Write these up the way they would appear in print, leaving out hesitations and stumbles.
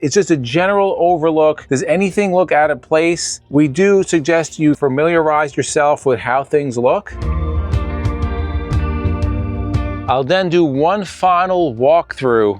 It's just a general overlook. Does anything look out of place? We do suggest you familiarize yourself with how things look. I'll then do one final walkthrough.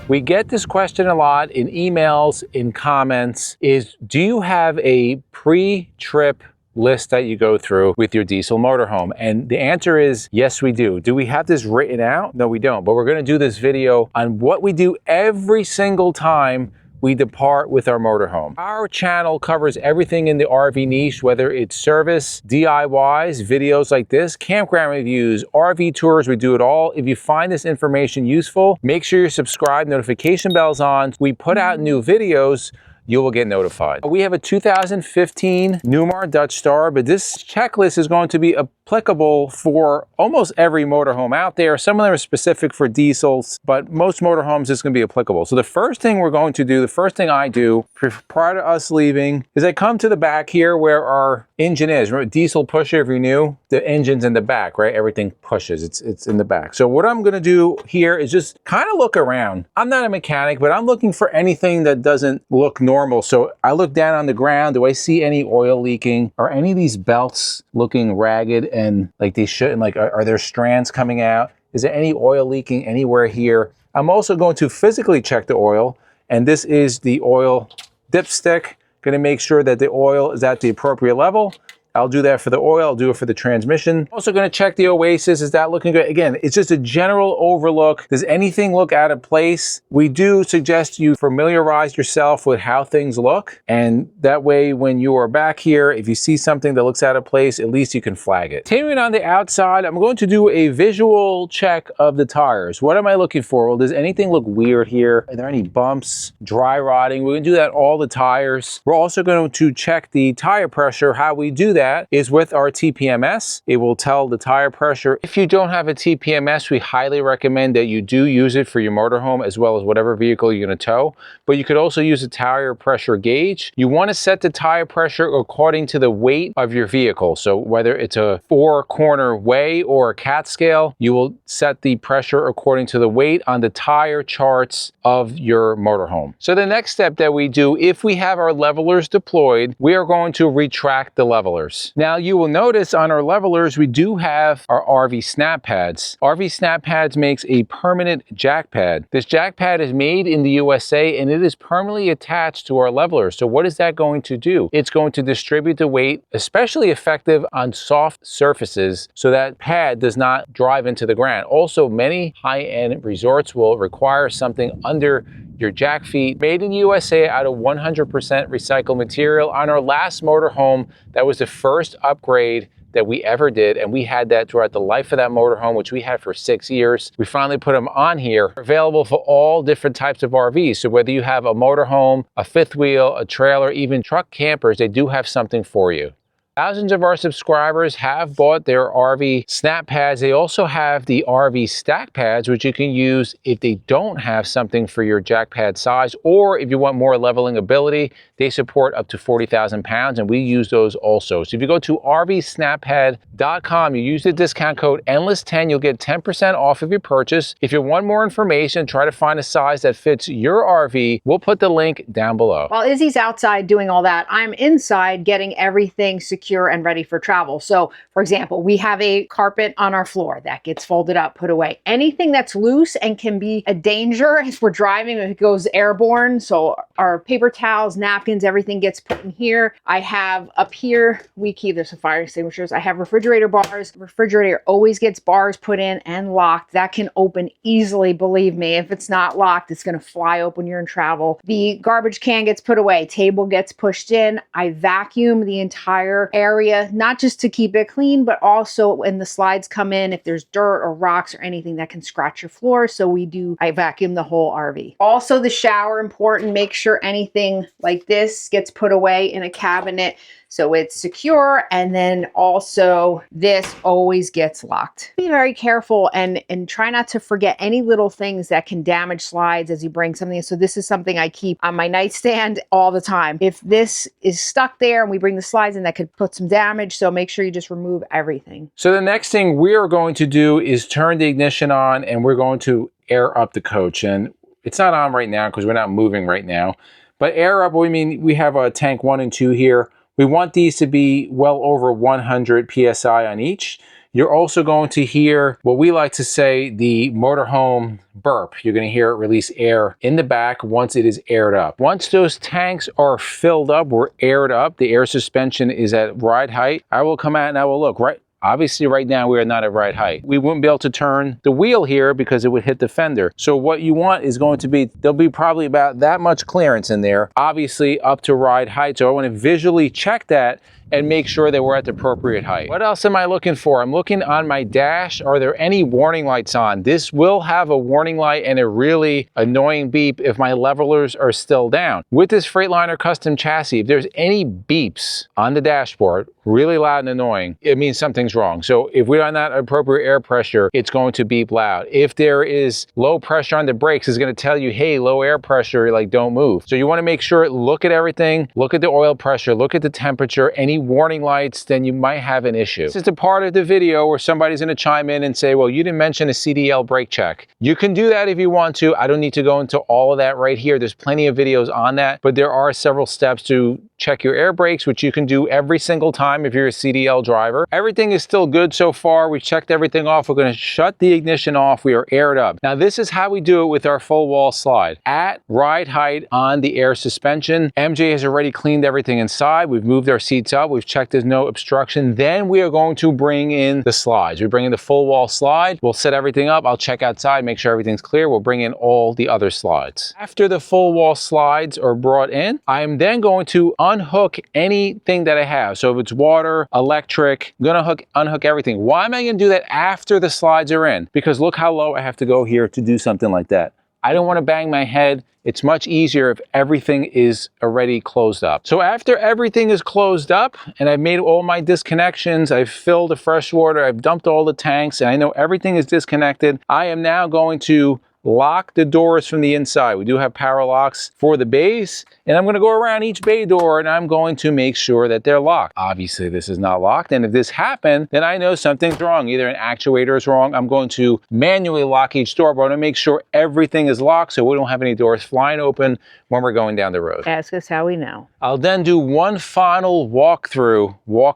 We get this question a lot in emails, in comments, is do you have a pre-trip list that you go through with your diesel motorhome? And the answer is yes, we do. Do we have this written out? No, we don't. But we're going to do this video on what we do every single time we depart with our motorhome. Our channel covers everything in the RV niche, whether it's service, DIYs, videos like this, campground reviews, RV tours, we do it all. If you find this information useful, make sure you're subscribed, notification bells on. We put out new videos, you will get notified. We have a 2015 Newmar Dutch Star, but this checklist is going to be applicable for almost every motorhome out there. Some of them are specific for diesels, but most motorhomes is going to be applicable. So the first thing we're going to do, the first thing I do prior to us leaving is I come to the back here where our engine is. Remember, diesel pusher, if you're new, the engine's in the back, right? Everything pushes, it's in the back. So what I'm going to do here is just kind of look around. I'm not a mechanic, but I'm looking for anything that doesn't look normal. So I look down on the ground. Do I see any oil leaking? Are any of these belts looking ragged and like they shouldn't? Like, are there strands coming out? Is there any oil leaking anywhere here? I'm also going to physically check the oil, and this is the oil dipstick. Going to make sure that the oil is at the appropriate level. I'll do that for the oil, I'll do it for the transmission. Also going to check the Oasis, is that looking good? Again, it's just a general overlook. Does anything look out of place? We do suggest you familiarize yourself with how things look, and that way when you are back here, if you see something that looks out of place, at least you can flag it. Continuing on the outside, I'm going to do a visual check of the tires. What am I looking for? Well, does anything look weird here? Are there any bumps, dry rotting? We're going to do that all the tires. We're also going to check the tire pressure. How we do that is with our TPMS. It will tell the tire pressure. If you don't have a TPMS, we highly recommend that you do use it for your motorhome as well as whatever vehicle you're going to tow. But you could also use a tire pressure gauge. You want to set the tire pressure according to the weight of your vehicle. So whether it's a 4-corner weigh or a cat scale, you will set the pressure according to the weight on the tire charts of your motorhome. So the next step that we do, if we have our levelers deployed, we are going to retract the levelers. Now you will notice on our levelers, we do have our RV snap pads. RV snap pads makes a permanent jack pad. This jack pad is made in the USA and it is permanently attached to our levelers. So what is that going to do? It's going to distribute the weight, especially effective on soft surfaces, so that pad does not drive into the ground. Also, many high-end resorts will require something under your jack feet, made in the USA out of 100% recycled material. On our last motorhome, that was the first upgrade that we ever did, and we had that throughout the life of that motorhome, which we had for 6 years. We finally put them on here, available for all different types of RVs. So whether you have a motorhome, a fifth wheel, a trailer, even truck campers, they do have something for you. Thousands of our subscribers have bought their RV snap pads. They also have the RV stack pads, which you can use if they don't have something for your jack pad size, or if you want more leveling ability. They support up to 40,000 pounds, and we use those also. So if you go to rvsnappad.com, you use the discount code ENDLESS10, you'll get 10% off of your purchase. If you want more information, try to find a size that fits your RV. We'll put the link down below. While Izzy's outside doing all that, I'm inside getting everything secure and ready for travel. So for example, we have a carpet on our floor that gets folded up, put away. Anything that's loose and can be a danger as we're driving, if it goes airborne. So our paper towels, napkins, everything gets put in here. I have up here, we keep there's some fire extinguishers. I have refrigerator bars. The refrigerator always gets bars put in and locked. That can open easily, believe me. If it's not locked, it's gonna fly open when you're in travel. The garbage can gets put away, table gets pushed in. I vacuum the entire area, not just to keep it clean, but also when the slides come in, if there's dirt or rocks or anything that can scratch your floor. So I vacuum the whole RV. Also the shower, important. Make sure anything like this gets put away in a cabinet. so it's secure. And then also this always gets locked. Be very careful and try not to forget any little things that can damage slides as you bring something. So this is something I keep on my nightstand all the time. If this is stuck there and we bring the slides in, that could put some damage. So make sure you just remove everything. So the next thing we are going to do is turn the ignition on, and we're going to air up the coach. And it's not on right now because we're not moving right now. But air up, we mean we have a tank 1 and 2 here. We want these to be well over 100 PSI on each. You're also going to hear what we like to say the motorhome burp. You're going to hear it release air in the back once it is aired up. Once those tanks are filled up, we're aired up, the air suspension is at ride height, I will come out and I will look, right? Obviously, right now, we are not at ride height. We wouldn't be able to turn the wheel here because it would hit the fender. So what you want is going to be, there'll be probably about that much clearance in there, obviously up to ride height. So I want to visually check that and make sure that we're at the appropriate height. What else am I looking for? I'm looking on my dash. Are there any warning lights on? This will have a warning light and a really annoying beep if my levelers are still down. With this Freightliner custom chassis, if there's any beeps on the dashboard, really loud and annoying, it means something's wrong. So if we're on that appropriate air pressure, it's going to beep loud. If there is low pressure on the brakes, it's going to tell you, hey, low air pressure, like don't move. So you want to make sure, look at everything, look at the oil pressure, look at the temperature, any warning lights, then you might have an issue. This is the part of the video where somebody's going to chime in and say, well, you didn't mention a CDL brake check. You can do that if you want to. I don't need to go into all of that right here. There's plenty of videos on that, but there are several steps to check your air brakes, which you can do every single time if you're a CDL driver. Everything is still good so far. We checked everything off. We're going to shut the ignition off. We are aired up. Now, this is how we do it with our full wall slide. At ride height on the air suspension, MJ has already cleaned everything inside. We've moved our seats up. We've checked there's no obstruction. Then we are going to bring in the slides. We bring in the full wall slide. We'll set everything up. I'll check outside, make sure everything's clear. We'll bring in all the other slides. After the full wall slides are brought in, I am then going to unhook anything that I have. So if it's water, electric, I'm gonna unhook everything. Why am I gonna do that after the slides are in? Because look how low I have to go here to do something like that. I don't wanna bang my head. It's much easier if everything is already closed up. So after everything is closed up and I've made all my disconnections, I've filled the fresh water, I've dumped all the tanks, and I know everything is disconnected, I am now going to lock the doors from the inside. We do have power locks for the bays, and I'm going to go around each bay door and I'm going to make sure that they're locked. Obviously, this is not locked, and if this happened, then I know something's wrong. Either an actuator is wrong. I'm going to manually lock each door, but I want to make sure everything is locked so we don't have any doors flying open when we're going down the road. Ask us how we know. I'll then do one final walk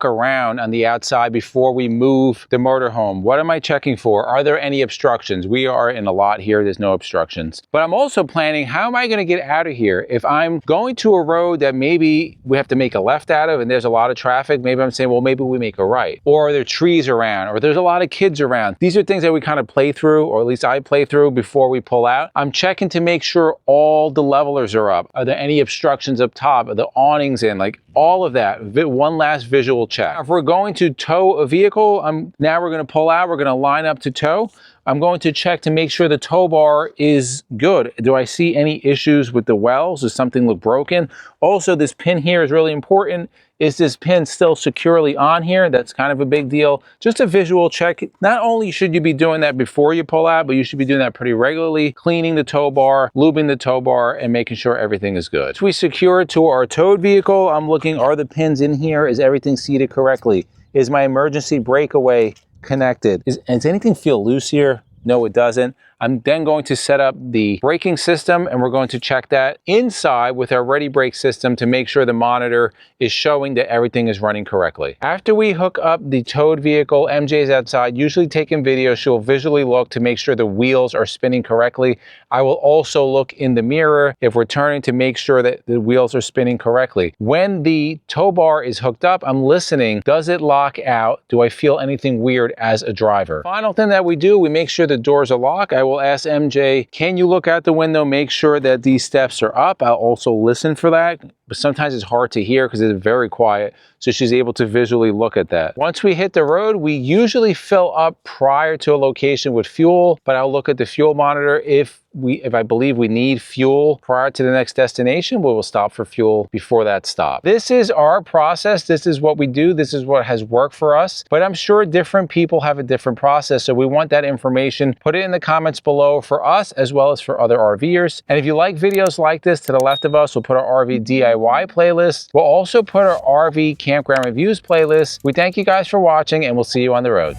around on the outside before we move the motorhome. What am I checking for? Are there any obstructions? We are in a lot here. There's no obstructions. But I'm also planning, how am I going to get out of here? If I'm going to a road that maybe we have to make a left out of and there's a lot of traffic, maybe I'm saying, well, maybe we make a right. Or are there trees around? Or there's a lot of kids around? These are things that we kind of play through, or at least I play through before we pull out. I'm checking to make sure all the levelers are up. Are there any obstructions up top? Are the awnings in? Like all of that. One last visual check. If we're going to tow a vehicle, now we're going to pull out. We're going to line up to tow. I'm going to check to make sure the tow bar is good. Do I see any issues with the wells? Does something look broken? Also, this pin here is really important. Is this pin still securely on here? That's kind of a big deal. Just a visual check. Not only should you be doing that before you pull out, but you should be doing that pretty regularly, cleaning the tow bar, lubing the tow bar, and making sure everything is good. So we secure it to our towed vehicle. I'm looking, are the pins in here? Is everything seated correctly? Is my emergency breakaway connected? Does anything feel loose here? No, it doesn't. I'm then going to set up the braking system, and we're going to check that inside with our ready brake system to make sure the monitor is showing that everything is running correctly. After we hook up the towed vehicle, MJ is outside, usually taking video. She'll visually look to make sure the wheels are spinning correctly. I will also look in the mirror if we're turning to make sure that the wheels are spinning correctly. When the tow bar is hooked up, I'm listening. Does it lock out? Do I feel anything weird as a driver? Final thing that we do, we make sure the doors are locked. I will ask MJ, can you look out the window, make sure that these steps are up? I'll also listen for that, but sometimes it's hard to hear because it's very quiet, so she's able to visually look at that. Once we hit the road, we usually fill up prior to a location with fuel, but I'll look at the fuel monitor. If if I believe we need fuel prior to the next destination, we will stop for fuel before that stop. This is our process. This is what we do. This is what has worked for us. But I'm sure different people have a different process. So we want that information. Put it in the comments below for us as well as for other RVers. And if you like videos like this, to the left of us, we'll put our RV DIY playlist. We'll also put our RV campground reviews playlist. We thank you guys for watching, and we'll see you on the road.